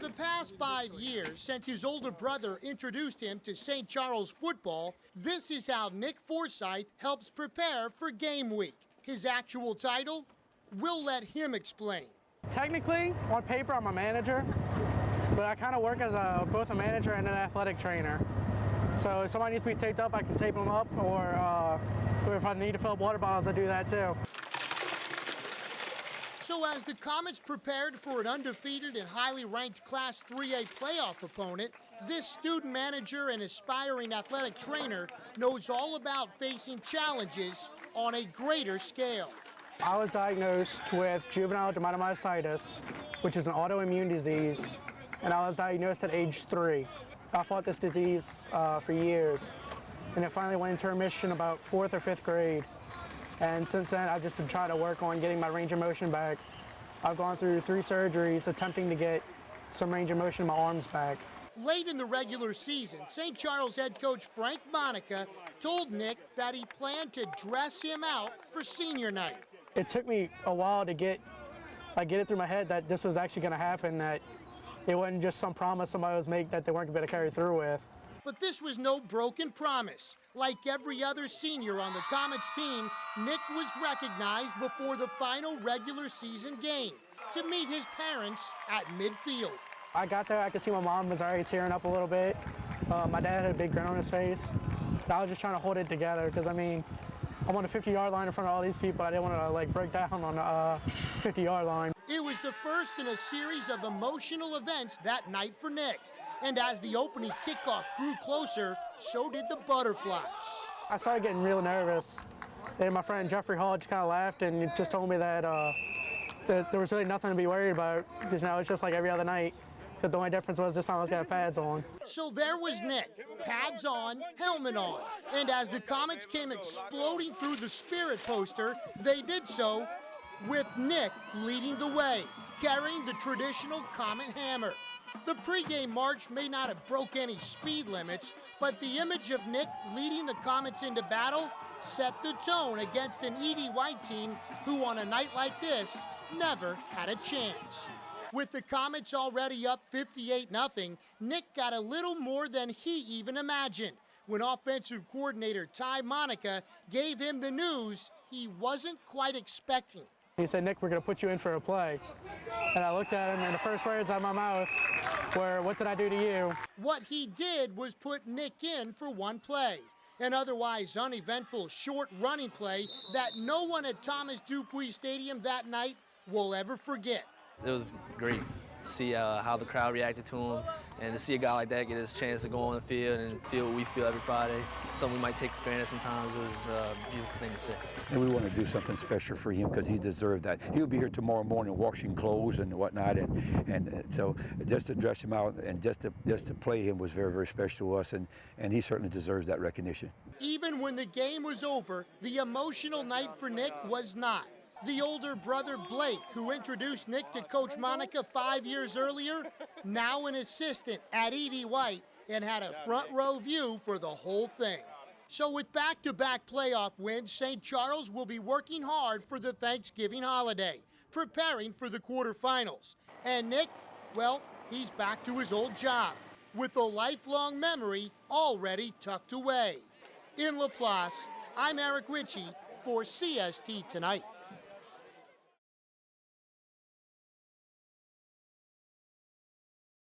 For the past 5 years, since his older brother introduced him to St. Charles football, this is how Nick Forsyth helps prepare for game week. His actual title? We'll let him explain. Technically, on paper, I'm a manager, but I kind of work as both a manager and an athletic trainer. So if somebody needs to be taped up, I can tape them up, or if I need to fill up water bottles, I do that too. So as the Comets prepared for an undefeated and highly ranked Class 3A playoff opponent, this student manager and aspiring athletic trainer knows all about facing challenges on a greater scale. I was diagnosed with juvenile dermatomyositis, which is an autoimmune disease, and I was diagnosed at age 3. I fought this disease for years, and it finally went into remission about 4th or 5th grade. And since then, I've just been trying to work on getting my range of motion back. I've gone through 3 surgeries attempting to get some range of motion in my arms back. Late in the regular season, St. Charles head coach Frank Monica told Nick that he planned to dress him out for senior night. It took me a while to get it through my head that this was actually going to happen, that it wasn't just some promise somebody was making that they weren't going to carry through with. But this was no broken promise. Like every other senior on the Comets team, Nick was recognized before the final regular season game to meet his parents at midfield. I got there, I could see my mom was already tearing up a little bit. My dad had a big grin on his face. I was just trying to hold it together because, I mean, I'm on the 50-yard line in front of all these people. I didn't want to break down on the 50-yard line. It was the first in a series of emotional events that night for Nick. And as the opening kickoff grew closer, so did the butterflies. I started getting real nervous. And my friend Jeffrey Hall just kind of laughed and just told me that there was really nothing to be worried about because now it's just like every other night. But the only difference was this time I was going to have pads on. So there was Nick, pads on, helmet on. And as the Comets came exploding through the Spirit poster, they did so with Nick leading the way, carrying the traditional Comet hammer. The pregame march may not have broke any speed limits, but the image of Nick leading the Comets into battle set the tone against an E.D. White team who on a night like this never had a chance. With the Comets already up 58-0, Nick got a little more than he even imagined when offensive coordinator Ty Monica gave him the news he wasn't quite expecting. He said, "Nick, we're going to put you in for a play." And I looked at him, and the first words out of my mouth were, "What did I do to you?" What he did was put Nick in for one play, an otherwise uneventful short running play that no one at Thomas Dupuis Stadium that night will ever forget. It was great to see how the crowd reacted to him, and to see a guy like that get his chance to go on the field and feel what we feel every Friday, something we might take for granted sometimes. It was a beautiful thing to see. And we want to do something special for him because he deserved that. He'll be here tomorrow morning washing clothes and whatnot, and so just to dress him out and just to play him was very, very special to us, and he certainly deserves that recognition. Even when the game was over, the emotional night for Nick was not. The older brother Blake, who introduced Nick to Coach Monica 5 years earlier, now an assistant at E.D. White and had a front row view for the whole thing. So with back-to-back playoff wins, St. Charles will be working hard for the Thanksgiving holiday, preparing for the quarterfinals. And Nick, well, he's back to his old job, with a lifelong memory already tucked away. In La Place, I'm Eric Ritchie for CST Tonight.